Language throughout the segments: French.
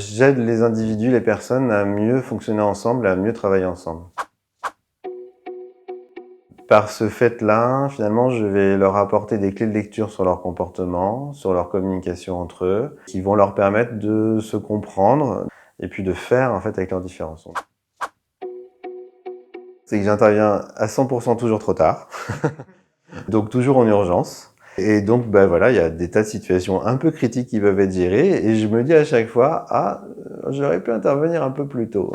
J'aide les individus, les personnes à mieux fonctionner ensemble, à mieux travailler ensemble. Par ce fait-là, finalement, je vais leur apporter des clés de lecture sur leur comportement, sur leur communication entre eux, qui vont leur permettre de se comprendre et puis de faire en fait avec leurs différences. C'est que j'interviens à 100% toujours trop tard, donc toujours en urgence. Et donc, bah voilà, il y a des tas de situations un peu critiques qui peuvent être gérées et je me dis à chaque fois, ah, j'aurais pu intervenir un peu plus tôt.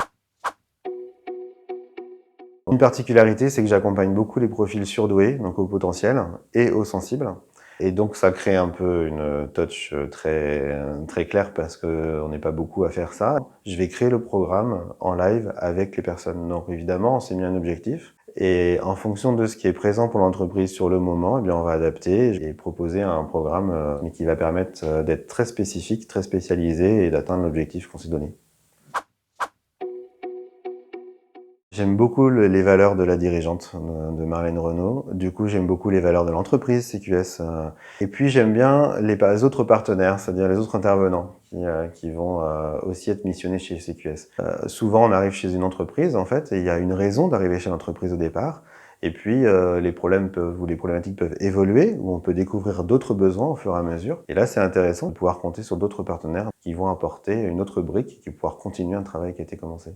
Une particularité, c'est que j'accompagne beaucoup les profils surdoués, donc au potentiel, et aux sensibles. Et donc ça crée un peu une touch très claire parce qu'on n'est pas beaucoup à faire ça. Je vais créer le programme en live avec les personnes. Donc évidemment, on s'est mis un objectif. Et en fonction de ce qui est présent pour l'entreprise sur le moment, eh bien on va adapter et proposer un programme mais qui va permettre d'être très spécifique, très spécialisé et d'atteindre l'objectif qu'on s'est donné. J'aime beaucoup les valeurs de la dirigeante de Marlène Renaud. Du coup, j'aime beaucoup les valeurs de l'entreprise CQS. Et puis, j'aime bien les autres partenaires, c'est-à-dire les autres intervenants qui vont aussi être missionnés chez CQS. Souvent, on arrive chez une entreprise, en fait, et il y a une raison d'arriver chez l'entreprise au départ. Et puis, les problèmes ou les problématiques peuvent évoluer, ou on peut découvrir d'autres besoins au fur et à mesure. Et là, c'est intéressant de pouvoir compter sur d'autres partenaires qui vont apporter une autre brique, qui vont pouvoir continuer un travail qui a été commencé.